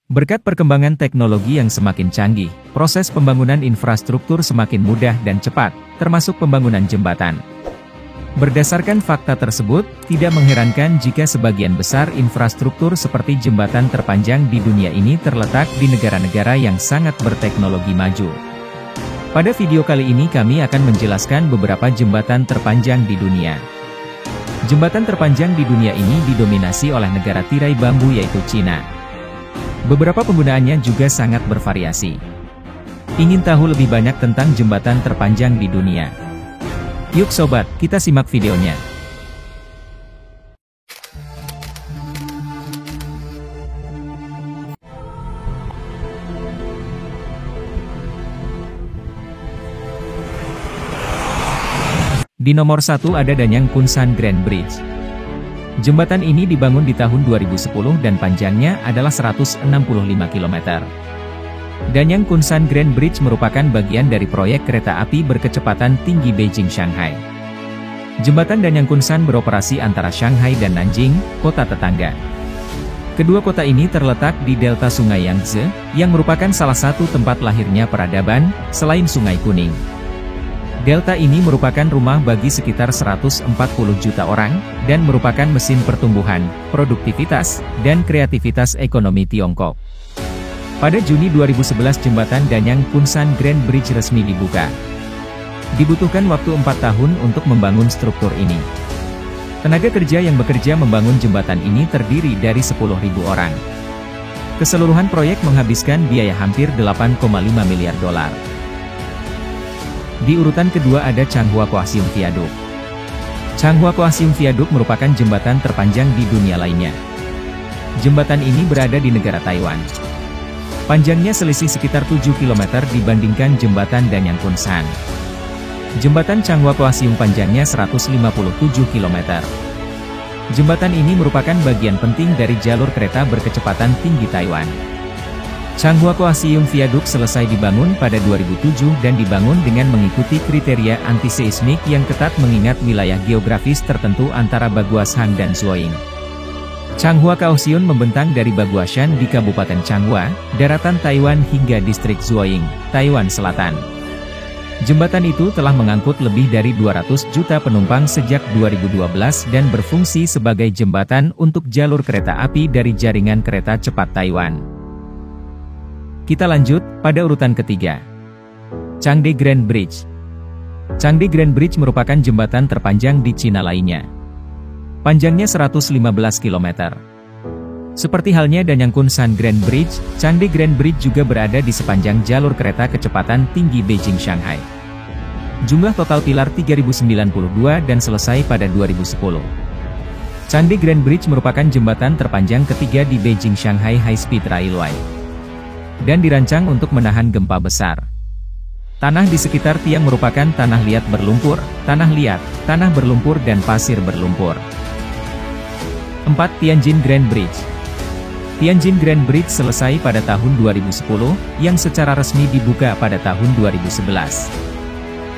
Berkat perkembangan teknologi yang semakin canggih, proses pembangunan infrastruktur semakin mudah dan cepat, termasuk pembangunan jembatan. Berdasarkan fakta tersebut, tidak mengherankan jika sebagian besar infrastruktur seperti jembatan terpanjang di dunia ini terletak di negara-negara yang sangat berteknologi maju. Pada video kali ini kami akan menjelaskan beberapa jembatan terpanjang di dunia. Jembatan terpanjang di dunia ini didominasi oleh negara tirai bambu yaitu Cina. Beberapa penggunaannya juga sangat bervariasi. Ingin tahu lebih banyak tentang jembatan terpanjang di dunia? Yuk sobat, kita simak videonya. Di nomor 1 ada Danyang Kunsan Grand Bridge. Jembatan ini dibangun di tahun 2010 dan panjangnya adalah 165 km. Danyang Kunsan Grand Bridge merupakan bagian dari proyek kereta api berkecepatan tinggi Beijing-Shanghai. Jembatan Danyang Kunsan beroperasi antara Shanghai dan Nanjing, kota tetangga. Kedua kota ini terletak di delta Sungai Yangtze, yang merupakan salah satu tempat lahirnya peradaban, selain Sungai Kuning. Delta ini merupakan rumah bagi sekitar 140 juta orang, dan merupakan mesin pertumbuhan, produktivitas, dan kreativitas ekonomi Tiongkok. Pada Juni 2011 jembatan Danyang Kunsan Grand Bridge resmi dibuka. Dibutuhkan waktu 4 tahun untuk membangun struktur ini. Tenaga kerja yang bekerja membangun jembatan ini terdiri dari 10.000 orang. Keseluruhan proyek menghabiskan biaya hampir 8,5 miliar dolar. Di urutan kedua ada Changhua Kaohsiung Viaduct. Changhua Kaohsiung Viaduct merupakan jembatan terpanjang di dunia lainnya. Jembatan ini berada di negara Taiwan. Panjangnya selisih sekitar 7 km dibandingkan jembatan Danyang Kunsan. Jembatan Changhua Kaohsiung panjangnya 157 km. Jembatan ini merupakan bagian penting dari jalur kereta berkecepatan tinggi Taiwan. Changhua Kaohsiung Viaduct selesai dibangun pada 2007 dan dibangun dengan mengikuti kriteria anti-seismik yang ketat mengingat wilayah geografis tertentu antara Baguazhang dan Zhuoying. Changhua Kaohsiung membentang dari Baguazhang di Kabupaten Changhua, daratan Taiwan hingga distrik Zhuoying, Taiwan Selatan. Jembatan itu telah mengangkut lebih dari 200 juta penumpang sejak 2012 dan berfungsi sebagai jembatan untuk jalur kereta api dari jaringan kereta cepat Taiwan. Kita lanjut, pada urutan ketiga. Changde Grand Bridge. Changde Grand Bridge merupakan jembatan terpanjang di Cina lainnya. Panjangnya 115 km. Seperti halnya Danyang Kunsan Grand Bridge, Changde Grand Bridge juga berada di sepanjang jalur kereta kecepatan tinggi Beijing-Shanghai. Jumlah total pilar 3092 dan selesai pada 2010. Changde Grand Bridge merupakan jembatan terpanjang ketiga di Beijing-Shanghai High Speed Railway. Dan dirancang untuk menahan gempa besar. Tanah di sekitar tiang merupakan tanah liat berlumpur, tanah liat, tanah berlumpur dan pasir berlumpur. 4. Tianjin Grand Bridge. Tianjin Grand Bridge selesai pada tahun 2010, yang secara resmi dibuka pada tahun 2011.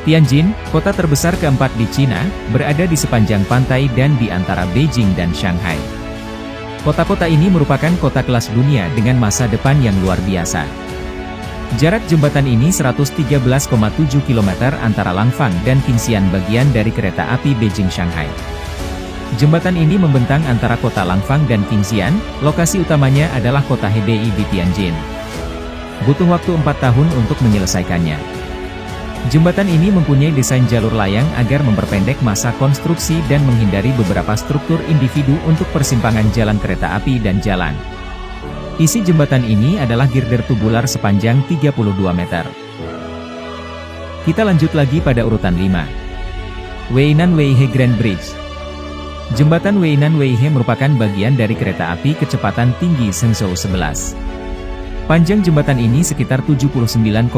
Tianjin, kota terbesar keempat di Cina, berada di sepanjang pantai dan di antara Beijing dan Shanghai. Kota-kota ini merupakan kota kelas dunia dengan masa depan yang luar biasa. Jarak jembatan ini 113,7 km antara Langfang dan Qingxian bagian dari kereta api Beijing-Shanghai. Jembatan ini membentang antara kota Langfang dan Qingxian, lokasi utamanya adalah kota Hebei di Tianjin. Butuh waktu 4 tahun untuk menyelesaikannya. Jembatan ini mempunyai desain jalur layang agar memperpendek masa konstruksi dan menghindari beberapa struktur individu untuk persimpangan jalan kereta api dan jalan. Isi jembatan ini adalah girder tubular sepanjang 32 meter. Kita lanjut lagi pada urutan 5. Weinan Weihe Grand Bridge. Jembatan Weinan Weihe merupakan bagian dari kereta api kecepatan tinggi Shenzhou 11. Panjang jembatan ini sekitar 79,7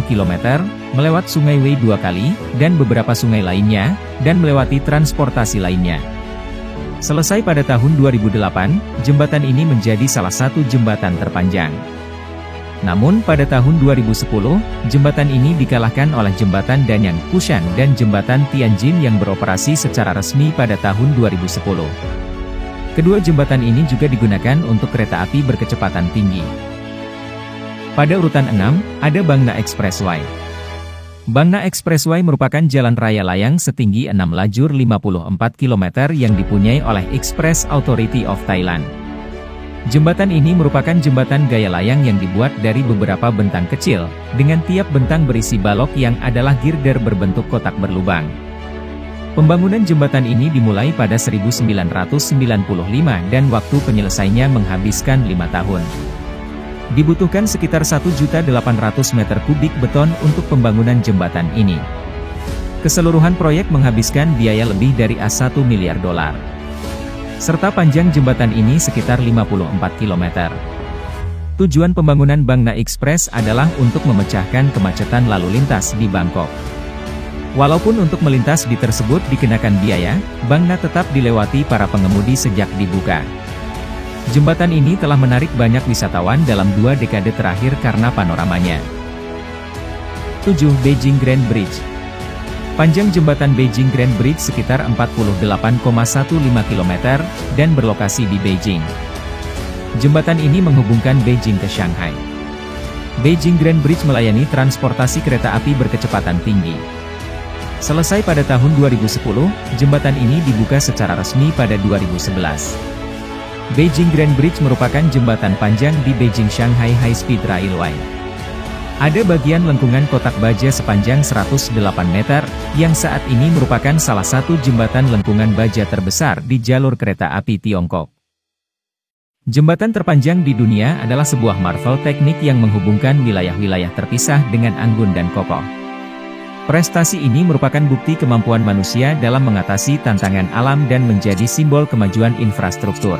km, melewat sungai Wei 2 kali, dan beberapa sungai lainnya, dan melewati transportasi lainnya. Selesai pada tahun 2008, jembatan ini menjadi salah satu jembatan terpanjang. Namun pada tahun 2010, jembatan ini dikalahkan oleh jembatan Danyang Kushan dan jembatan Tianjin yang beroperasi secara resmi pada tahun 2010. Kedua jembatan ini juga digunakan untuk kereta api berkecepatan tinggi. Pada urutan 6, ada Bang Na Expressway. Bang Na Expressway merupakan jalan raya layang setinggi 6 lajur 54 km yang dipunyai oleh Express Authority of Thailand. Jembatan ini merupakan jembatan gaya layang yang dibuat dari beberapa bentang kecil, dengan tiap bentang berisi balok yang adalah girder berbentuk kotak berlubang. Pembangunan jembatan ini dimulai pada 1995 dan waktu penyelesaiannya menghabiskan 5 tahun. Dibutuhkan sekitar 1.800 meter kubik beton untuk pembangunan jembatan ini. Keseluruhan proyek menghabiskan biaya lebih dari $1 miliar. Serta panjang jembatan ini sekitar 54 km. Tujuan pembangunan Bang Na Express adalah untuk memecahkan kemacetan lalu lintas di Bangkok. Walaupun untuk melintas di tersebut dikenakan biaya, Bang Na tetap dilewati para pengemudi sejak dibuka. Jembatan ini telah menarik banyak wisatawan dalam 2 dekade terakhir karena panoramanya. 7. Beijing Grand Bridge. Panjang jembatan Beijing Grand Bridge sekitar 48,15 km dan berlokasi di Beijing. Jembatan ini menghubungkan Beijing ke Shanghai. Beijing Grand Bridge melayani transportasi kereta api berkecepatan tinggi. Selesai pada tahun 2010, jembatan ini dibuka secara resmi pada 2011. Beijing Grand Bridge merupakan jembatan panjang di Beijing Shanghai High Speed Railway. Ada bagian lengkungan kotak baja sepanjang 108 meter, yang saat ini merupakan salah satu jembatan lengkungan baja terbesar di jalur kereta api Tiongkok. Jembatan terpanjang di dunia adalah sebuah marvel teknik yang menghubungkan wilayah-wilayah terpisah dengan anggun dan kokoh. Prestasi ini merupakan bukti kemampuan manusia dalam mengatasi tantangan alam dan menjadi simbol kemajuan infrastruktur.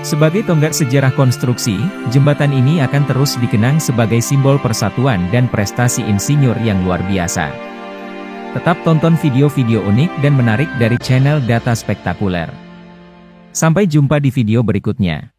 Sebagai tonggak sejarah konstruksi, jembatan ini akan terus dikenang sebagai simbol persatuan dan prestasi insinyur yang luar biasa. Tetap tonton video-video unik dan menarik dari channel Data Spektakuler. Sampai jumpa di video berikutnya.